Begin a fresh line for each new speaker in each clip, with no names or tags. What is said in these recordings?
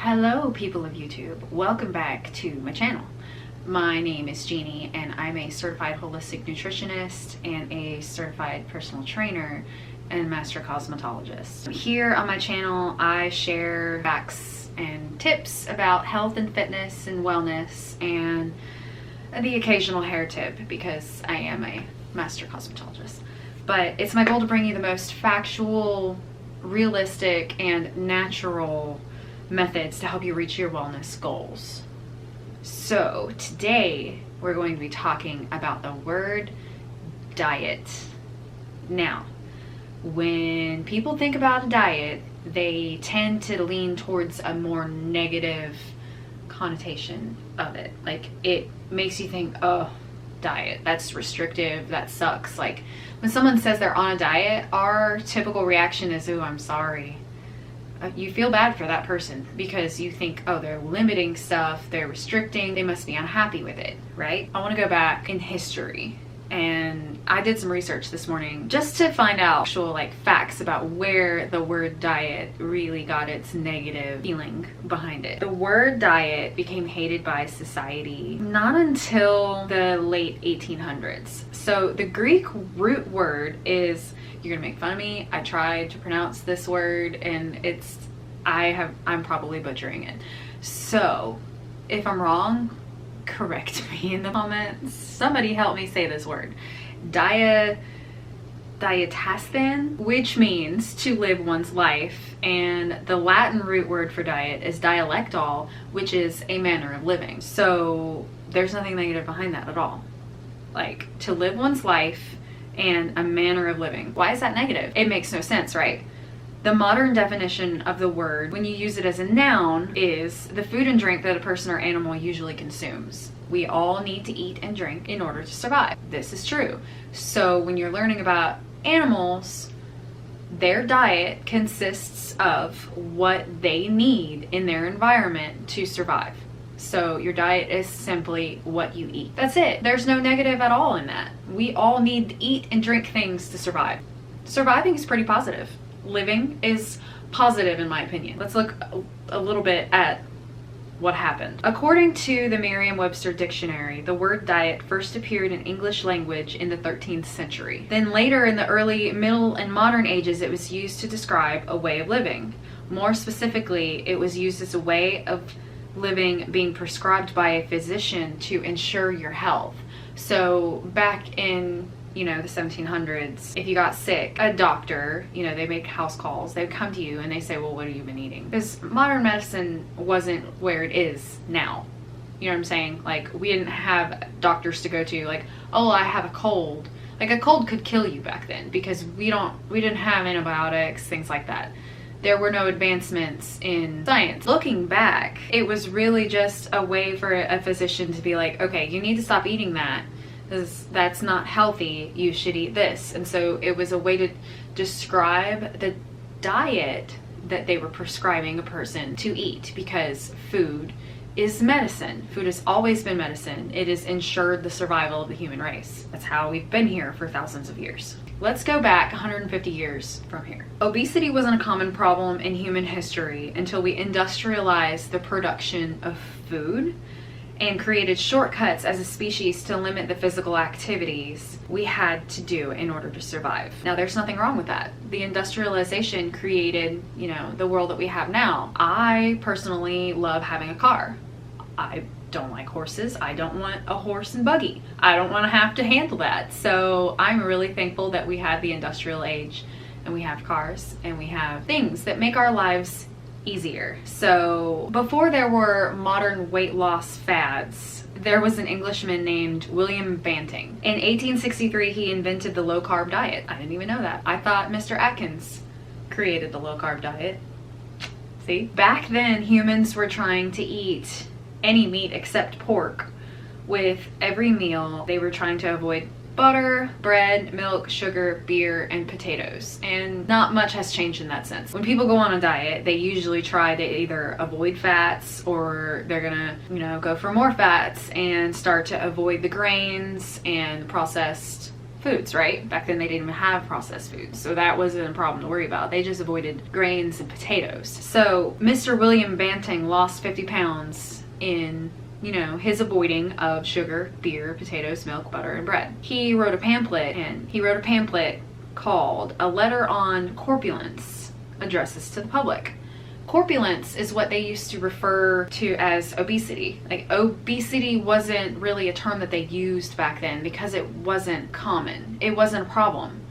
Hello people of YouTube, welcome back to my channel. My name is Jeannie and I'm a certified holistic nutritionist and a certified personal trainer and master cosmetologist. Here on my channel I share facts and tips about health and fitness and wellness and the occasional hair tip because I am a master cosmetologist. But it's my goal to bring you the most factual, realistic, and natural methods to help you reach your wellness goals. So today we're going to be talking about the word diet. Now, when people think about a diet, they tend to lean towards a more negative connotation of it. Like, it makes you think, oh, diet, that's restrictive, that sucks. Like, when someone says they're on a diet, our typical reaction is, oh, I'm sorry. You feel bad for that person because you think, oh, they're limiting stuff, they're restricting, they must be unhappy with it, right? I want to go back in history, and I did some research this morning just to find out actual facts about where the word diet really got its negative feeling behind it. The word diet became hated by society not until the late 1800s. So the Greek root word is, you're gonna make fun of me, I tried to pronounce this word and I'm probably butchering it. So if I'm wrong, correct me in the comments. Somebody help me say this word. Diatasthon, which means to live one's life, and the Latin root word for diet is dialectal, which is a manner of living. So there's nothing negative behind that at all. Like, to live one's life and a manner of living. Why is that negative? It makes no sense, right? The modern definition of the word, when you use it as a noun, is the food and drink that a person or animal usually consumes. We all need to eat and drink in order to survive. This is true. So when you're learning about animals, their diet consists of what they need in their environment to survive. So your diet is simply what you eat. That's it. There's no negative at all in that. We all need to eat and drink things to survive. Surviving is pretty positive. Living is positive in my opinion. Let's look a little bit at what happened. According to the Merriam-Webster dictionary, the word diet first appeared in English language in the 13th century. Then later in the early, middle, and modern ages, it was used to describe a way of living. More specifically, it was used as a way of living being prescribed by a physician to ensure your health. So back in the 1700s, if you got sick, a doctor, they make house calls, they would come to you and they say, well, what have you been eating? Because modern medicine wasn't where it is now. You know what I'm saying? Like, we didn't have doctors to go to, like, oh, I have a cold. Like, a cold could kill you back then because we didn't have antibiotics, things like that. There were no advancements in science. Looking back, it was really just a way for a physician to be like, okay, you need to stop eating that. That's not healthy, you should eat this. And so it was a way to describe the diet that they were prescribing a person to eat, because food is medicine. Food has always been medicine. It has ensured the survival of the human race. That's how we've been here for thousands of years. Let's go back 150 years from here. Obesity wasn't a common problem in human history until we industrialized the production of food and created shortcuts as a species to limit the physical activities we had to do in order to survive. Now, there's nothing wrong with that. The industrialization created, the world that we have now. I personally love having a car. I don't like horses. I don't want a horse and buggy. I don't want to have to handle that. So I'm really thankful that we had the industrial age and we have cars and we have things that make our lives easier. So before there were modern weight loss fads, there was an Englishman named William Banting. In 1863, he invented the low-carb diet. I didn't even know that. I thought Mr. Atkins created the low-carb diet. See? Back then, humans were trying to eat any meat except pork. With every meal, they were trying to avoid butter, bread, milk, sugar, beer, and potatoes. And not much has changed in that sense. When people go on a diet, they usually try to either avoid fats or they're gonna, go for more fats and start to avoid the grains and processed foods, right? Back then they didn't even have processed foods, so that wasn't a problem to worry about. They just avoided grains and potatoes. So Mr. William Banting lost 50 pounds in, you know, his avoiding of sugar, beer, potatoes, milk, butter, and bread. He wrote a pamphlet called A Letter on Corpulence, Addresses to the Public. Corpulence is what they used to refer to as obesity. Like, obesity wasn't really a term that they used back then because it wasn't common. It wasn't a problem.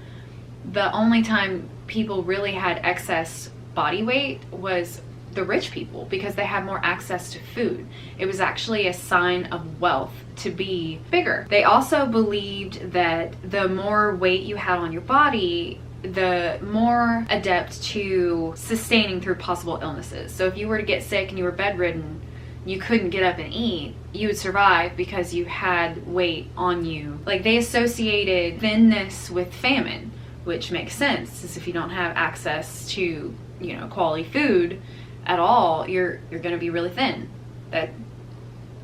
The only time people really had excess body weight was the rich people, because they had more access to food. It was actually a sign of wealth to be bigger. They also believed that the more weight you had on your body, the more adept to sustaining through possible illnesses. So if you were to get sick and you were bedridden, you couldn't get up and eat, you would survive because you had weight on you. Like, they associated thinness with famine, which makes sense, because if you don't have access to, you know, quality food at all, you're going to be really thin. That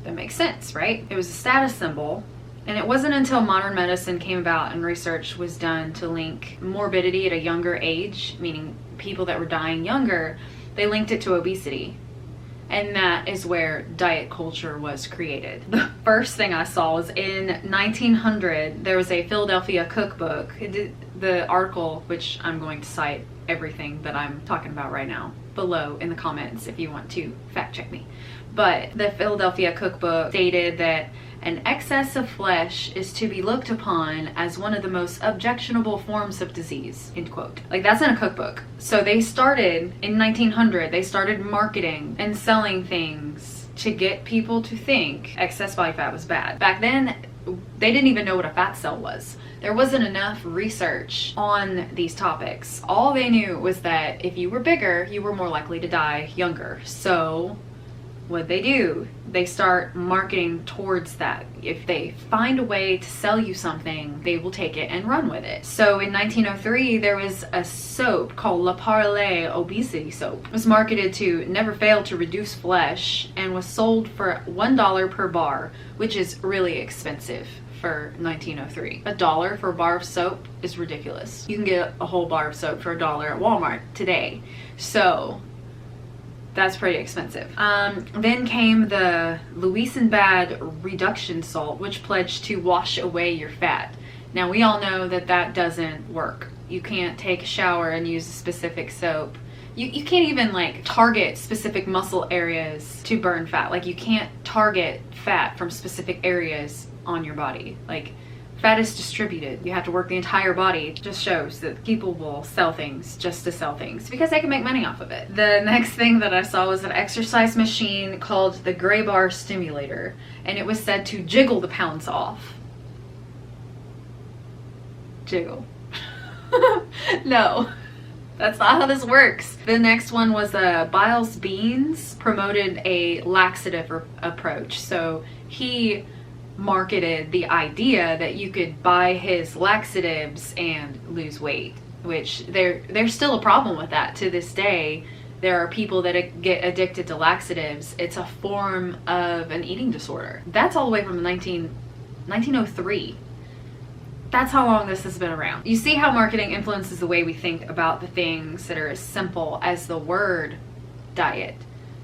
makes sense, right? It was a status symbol. And it wasn't until modern medicine came about and research was done to link morbidity at a younger age, meaning people that were dying younger, they linked it to obesity. And that is where diet culture was created. The first thing I saw was in 1900, there was a Philadelphia cookbook. The article, which I'm going to cite everything that I'm talking about right now below in the comments if you want to fact check me. But the Philadelphia cookbook stated that an excess of flesh is to be looked upon as one of the most objectionable forms of disease, end quote. Like, that's in a cookbook. So they started in 1900, they started marketing and selling things to get people to think excess body fat was bad. Back then, they didn't even know what a fat cell was. There wasn't enough research on these topics. All they knew was that if you were bigger, you were more likely to die younger. So what they do, they start marketing towards that. If they find a way to sell you something, they will take it and run with it. So in 1903, there was a soap called La Parle obesity soap. It was marketed to never fail to reduce flesh and was sold for $1 per bar, which is really expensive for 1903. $1 for a bar of soap is ridiculous. You can get a whole bar of soap for $1 at Walmart today. So that's pretty expensive. Then came the Louisenbad reduction salt, which pledged to wash away your fat. Now, we all know that that doesn't work. You can't take a shower and use a specific soap. You can't even like target specific muscle areas to burn fat. Like, you can't target fat from specific areas on your body. Like, fat is distributed. You have to work the entire body. It just shows that people will sell things just to sell things because they can make money off of it. The next thing that I saw was an exercise machine called the Gray Bar Stimulator, and it was said to jiggle the pounds off. Jiggle. No, that's not how this works. The next one was Biles Beans promoted a laxative approach. So he marketed the idea that you could buy his laxatives and lose weight, which there's still a problem with that to this day. There are people that get addicted to laxatives. It's a form of an eating disorder. That's all the way from 1903. That's how long this has been around. You see how marketing influences the way we think about the things that are as simple as the word diet.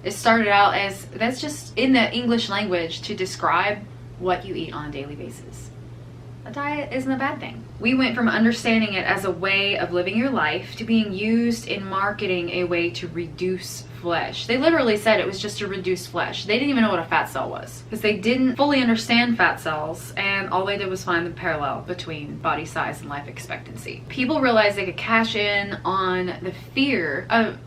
It started out as, that's just in the English language to describe what you eat on a daily basis. A diet isn't a bad thing. We went from understanding it as a way of living your life to being used in marketing a way to reduce flesh. They literally said it was just to reduce flesh. They didn't even know what a fat cell was because they didn't fully understand fat cells, and all they did was find the parallel between body size and life expectancy. People realized they could cash in on the fear of,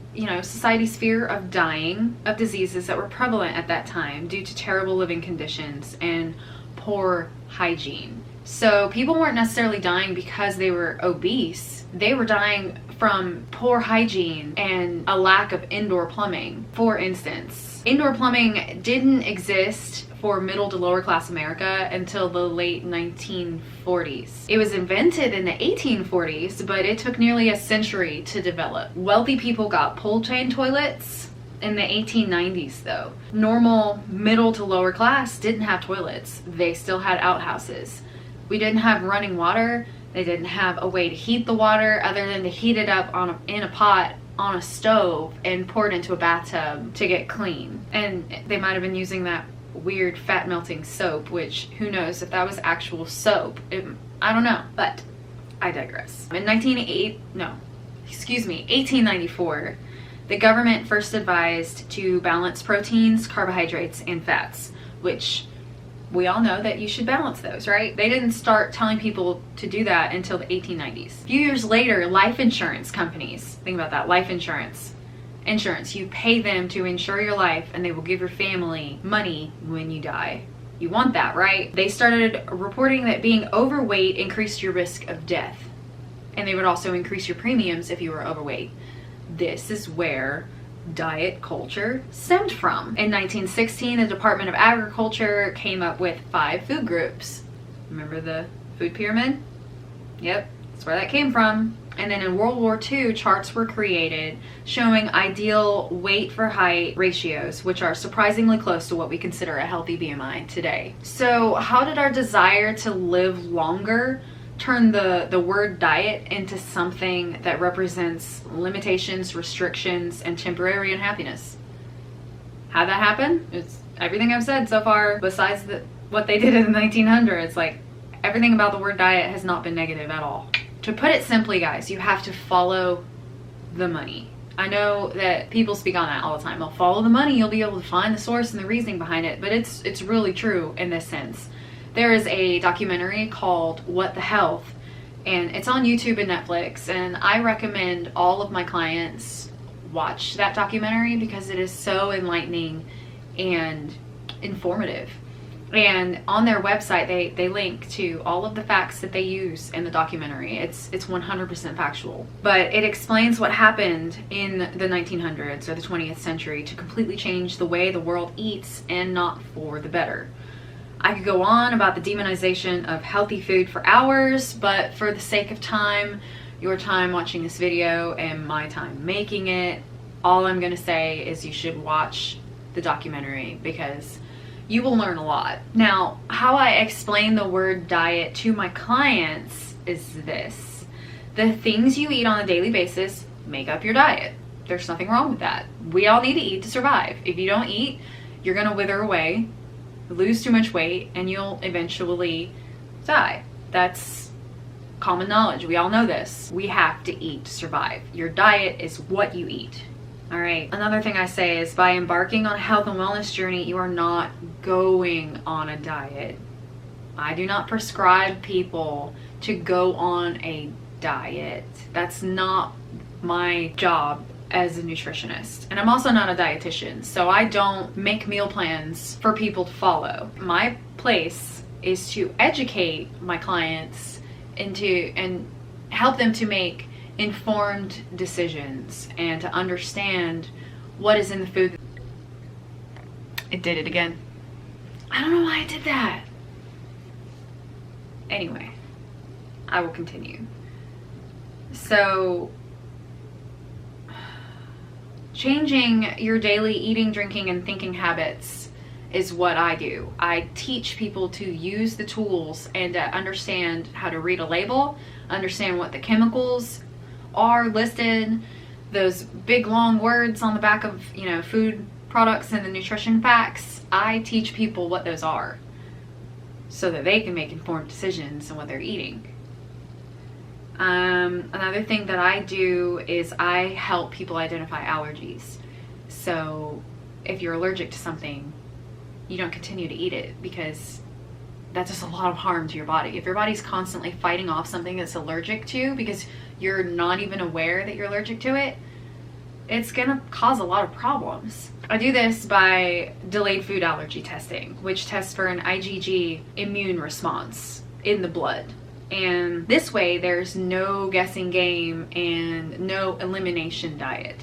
society's fear of dying of diseases that were prevalent at that time due to terrible living conditions and poor hygiene. So people weren't necessarily dying because they were obese. They were dying from poor hygiene and a lack of indoor plumbing. For instance, indoor plumbing didn't exist for middle to lower class America until the late 1940s. It was invented in the 1840s, but it took nearly a century to develop. Wealthy people got pull chain toilets in the 1890s though. Normal middle to lower class didn't have toilets. They still had outhouses. We didn't have running water. They didn't have a way to heat the water other than to heat it up in a pot on a stove and pour it into a bathtub to get clean. And they might have been using that weird fat melting soap, which who knows if that was actual soap. I don't know, but I digress. In 1894, the government first advised to balance proteins, carbohydrates, and fats, which we all know that you should balance those, right? They didn't start telling people to do that until the 1890s. A few years later, life insurance companies, think about that, life insurance, you pay them to insure your life and they will give your family money when you die. You want that, right? They started reporting that being overweight increased your risk of death, and they would also increase your premiums if you were overweight. This is where diet culture stemmed from. In 1916, the Department of Agriculture came up with 5 food groups. Remember the food pyramid? Yep, that's where that came from. And then in World War II, charts were created showing ideal weight for height ratios, which are surprisingly close to what we consider a healthy BMI today. So how did our desire to live longer turn the word diet into something that represents limitations, restrictions, and temporary unhappiness? How'd that happen? It's everything I've said so far, besides what they did in the 1900s. Like, everything about the word diet has not been negative at all. To put it simply, guys, you have to follow the money. I know that people speak on that all the time. They'll follow the money, you'll be able to find the source and the reasoning behind it, but it's really true in this sense. There is a documentary called What the Health, and it's on YouTube and Netflix, and I recommend all of my clients watch that documentary because it is so enlightening and informative. And on their website, they link to all of the facts that they use in the documentary. It's 100% factual. But it explains what happened in the 1900s or the 20th century to completely change the way the world eats, and not for the better. I could go on about the demonization of healthy food for hours, but for the sake of time, your time watching this video and my time making it, all I'm gonna say is you should watch the documentary because you will learn a lot. Now, how I explain the word diet to my clients is this. The things you eat on a daily basis make up your diet. There's nothing wrong with that. We all need to eat to survive. If you don't eat, you're gonna wither away, lose too much weight, and you'll eventually die. That's common knowledge. We all know this. We have to eat to survive. Your diet is what you eat. All right. Another thing I say is by embarking on a health and wellness journey, you are not going on a diet. I do not prescribe people to go on a diet. That's not my job as a nutritionist. And I'm also not a dietitian, so I don't make meal plans for people to follow. My place is to educate my clients and help them to make informed decisions and to understand what is in the food. It did it again. I don't know why I did that. Anyway, I will continue. So, changing your daily eating, drinking, and thinking habits is what I do. I teach people to use the tools and to understand how to read a label, understand what the chemicals are listed, those big long words on the back of, food products and the nutrition facts. I teach people what those are so that they can make informed decisions on what they're eating. Another thing that I do is I help people identify allergies. So if you're allergic to something, you don't continue to eat it because that does a lot of harm to your body. If your body's constantly fighting off something that's allergic to because you're not even aware that you're allergic to it, it's gonna cause a lot of problems. I do this by delayed food allergy testing, which tests for an IgG immune response in the blood. And this way there's no guessing game and no elimination diet.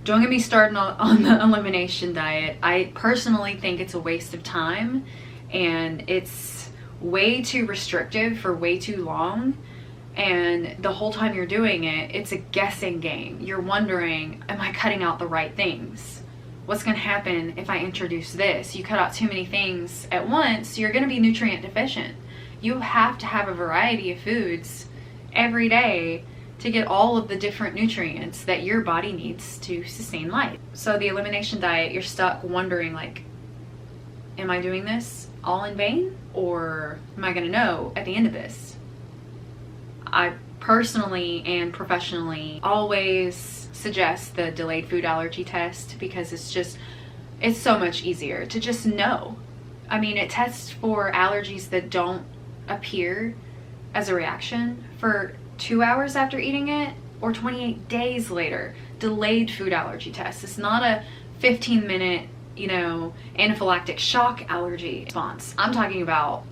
Don't get me started on the elimination diet. I personally think it's a waste of time and it's way too restrictive for way too long. And the whole time you're doing it, it's a guessing game. You're wondering, am I cutting out the right things? What's gonna happen if I introduce this? You cut out too many things at once, you're gonna be nutrient deficient. You have to have a variety of foods every day to get all of the different nutrients that your body needs to sustain life. So the elimination diet, you're stuck wondering, like, am I doing this all in vain, or am I going to know at the end of this? I personally and professionally always suggest the delayed food allergy test, because it's so much easier to just know. I mean, it tests for allergies that don't appear as a reaction for 2 hours after eating it, or 28 days later. Delayed food allergy test. It's not a 15-minute, anaphylactic shock allergy response. I'm talking about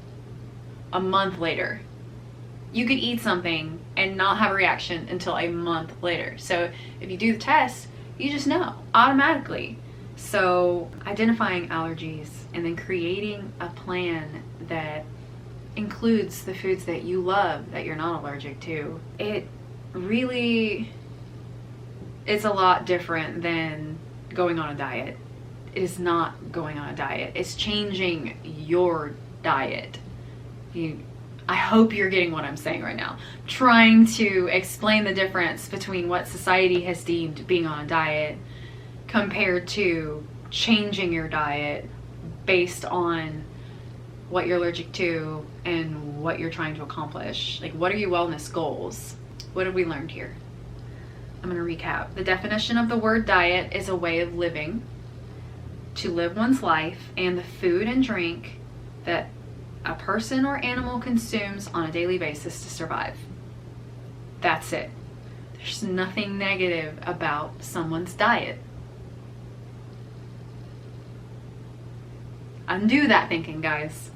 a month later. You could eat something and not have a reaction until a month later. So if you do the test, you just know automatically. So identifying allergies and then creating a plan that includes the foods that you love that you're not allergic to, it really is a lot different than going on a diet. It is not going on a diet. It's changing your diet. I hope you're getting what I'm saying right now. I'm trying to explain the difference between what society has deemed being on a diet compared to changing your diet based on what you're allergic to and what you're trying to accomplish. Like, what are your wellness goals? What have we learned here? I'm going to recap. The definition of the word diet is a way of living, to live one's life, and the food and drink that a person or animal consumes on a daily basis to survive. That's it. There's nothing negative about someone's diet. Undo that thinking, guys.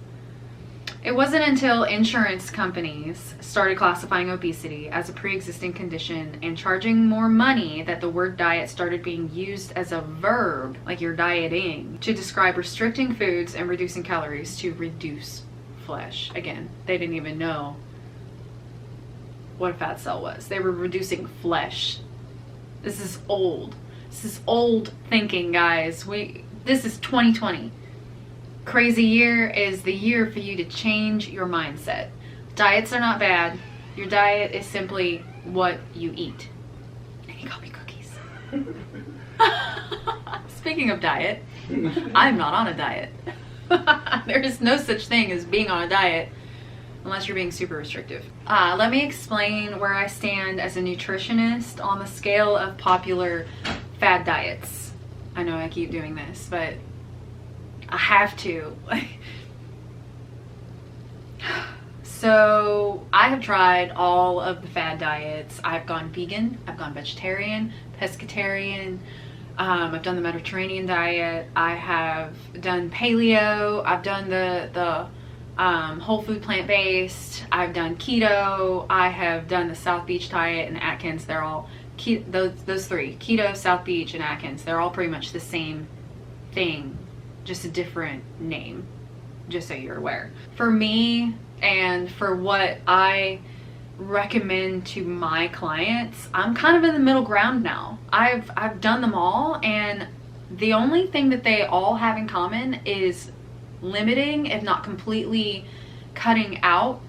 It wasn't until insurance companies started classifying obesity as a pre-existing condition and charging more money that the word diet started being used as a verb, like you're dieting, to describe restricting foods and reducing calories to reduce flesh. Again, they didn't even know what a fat cell was. They were reducing flesh. This is old. This is old thinking, guys. This is 2020. Crazy year is the year for you to change your mindset. Diets are not bad. Your diet is simply what you eat. And he got me cookies. Speaking of diet, I'm not on a diet. There is no such thing as being on a diet unless you're being super restrictive. Let me explain where I stand as a nutritionist on the scale of popular fad diets. I know I keep doing this, but I have to. So I have tried all of the fad diets. I've gone vegan, I've gone vegetarian, pescatarian, I've done the Mediterranean diet, I have done paleo, I've done the whole food plant-based, I've done keto, I have done the South Beach diet and Atkins. They're all those three, keto, South Beach, and Atkins. They're all pretty much the same thing, just a different name, just so you're aware. For me, and for what I recommend to my clients, I'm kind of in the middle ground now. I've done them all, and the only thing that they all have in common is limiting, if not completely cutting out,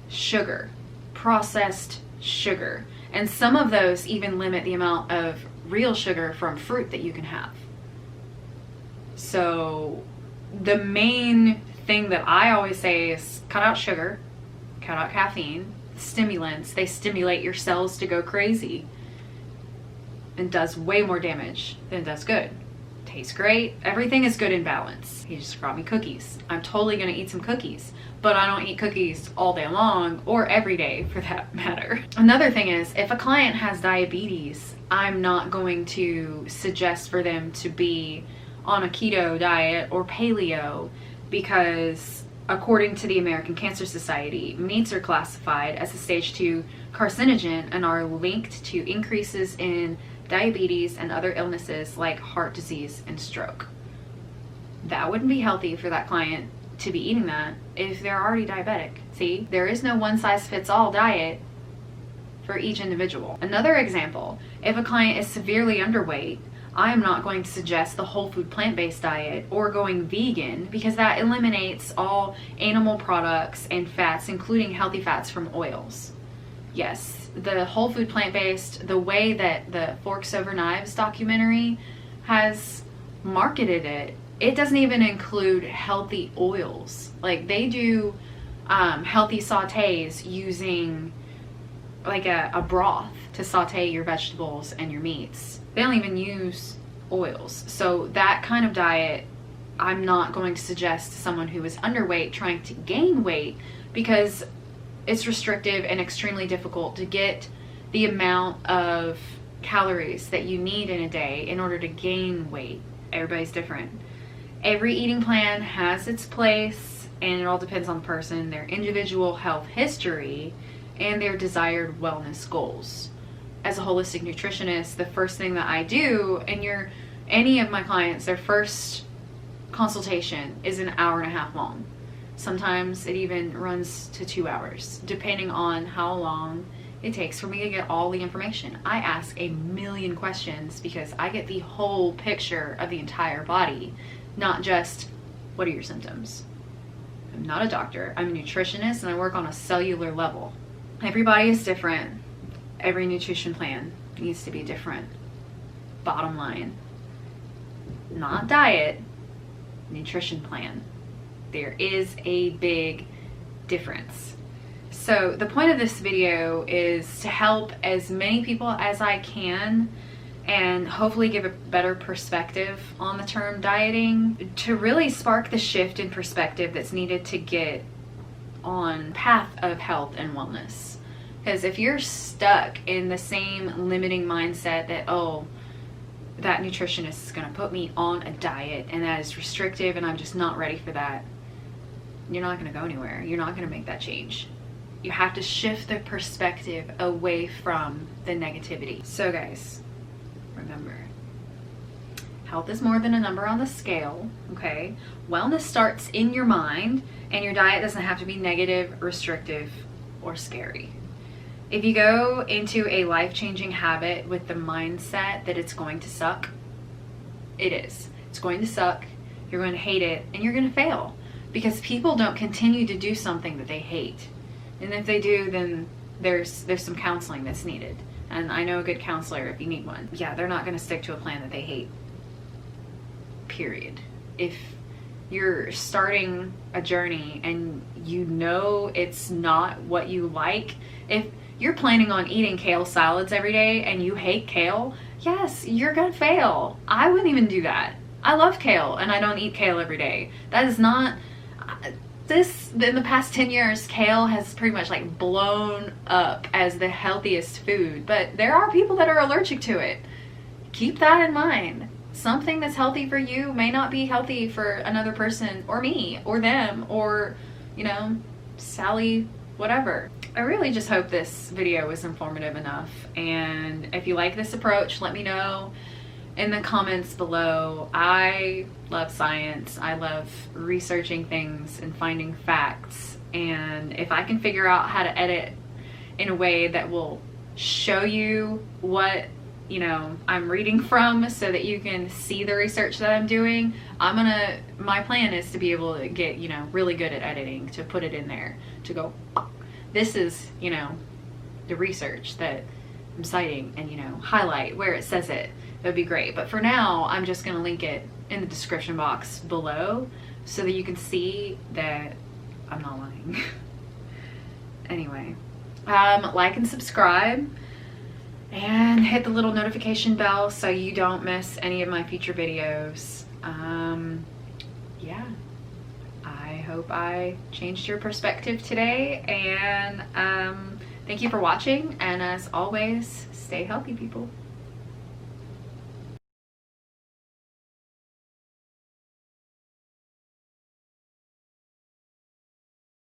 sugar, processed sugar. And some of those even limit the amount of real sugar from fruit that you can have. So the main thing that I always say is cut out sugar, cut out caffeine. Stimulants, they stimulate your cells to go crazy and does way more damage than it does good. Tastes great, everything is good in balance. He just brought me cookies. I'm totally gonna eat some cookies, but I don't eat cookies all day long or every day for that matter. Another thing is, if a client has diabetes, I'm not going to suggest for them to be on a keto diet or paleo, because according to the American Cancer Society, meats are classified as a stage 2 carcinogen and are linked to increases in diabetes and other illnesses like heart disease and stroke. That wouldn't be healthy for that client to be eating that if they're already diabetic. See, there is no one-size-fits-all diet for each individual. Another example, if a client is severely underweight, I am not going to suggest the whole food plant-based diet or going vegan, because that eliminates all animal products and fats, including healthy fats from oils. yes, the whole food plant-based, the way that the Forks Over Knives documentary has marketed it, it doesn't even include healthy oils. Like they do healthy sautés using like a broth to saute your vegetables and your meats. They don't even use oils. So that kind of diet I'm not going to suggest to someone who is underweight trying to gain weight, because it's restrictive and extremely difficult to get the amount of calories that you need in a day in order to gain weight. Everybody's different. Every eating plan has its place, and it all depends on the person, their individual health history, and their desired wellness goals. As a holistic nutritionist, the first thing that I do, and any of my clients, their first consultation is an hour and a half long. Sometimes it even runs to 2 hours, depending on how long it takes for me to get all the information. I ask a million questions because I get the whole picture of the entire body, not just what are your symptoms. I'm not a doctor, I'm a nutritionist, and I work on a cellular level. Everybody is different. Every nutrition plan needs to be different. Bottom line, not diet, nutrition plan. There is a big difference. So the point of this video is to help as many people as I can and hopefully give a better perspective on the term dieting, to really spark the shift in perspective that's needed to get on path of health and wellness. Because if you're stuck in the same limiting mindset that, oh, that nutritionist is going to put me on a diet and that is restrictive and I'm just not ready for that, you're not going to go anywhere. You're not going to make that change. You have to shift the perspective away from the negativity. So guys, remember, health is more than a number on the scale, okay? Wellness starts in your mind, and your diet doesn't have to be negative, restrictive, or scary. If you go into a life-changing habit with the mindset that it's going to suck, it is. It's going to suck, you're going to hate it, and you're going to fail. Because people don't continue to do something that they hate. And if they do, then there's some counseling that's needed. And I know a good counselor if you need one. Yeah, they're not going to stick to a plan that they hate. Period. If you're starting a journey and you know it's not what you like, if you're planning on eating kale salads every day and you hate kale, yes, you're going to fail. I wouldn't even do that. I love kale and I don't eat kale every day. That is not... in the past 10 years, kale has pretty much like blown up as the healthiest food, but there are people that are allergic to it. Keep that in mind. Something that's healthy for you may not be healthy for another person, or me, or them, or, you know, Sally, whatever. I really just hope this video was informative enough, and if you like this approach, let me know in the comments below. I love science. I love researching things and finding facts. And if I can figure out how to edit in a way that will show you what, you know, I'm reading from so that you can see the research that I'm doing, my plan is to be able to get, you know, really good at editing, to put it in there, to go, this is, you know, the research that I'm citing, and, you know, highlight where it says it. That would be great. But for now, I'm just going to link it in the description box below so that you can see that I'm not lying. Anyway, like and subscribe and hit the little notification bell so you don't miss any of my future videos. Yeah, I hope I changed your perspective today, and thank you for watching, and as always, stay healthy, people.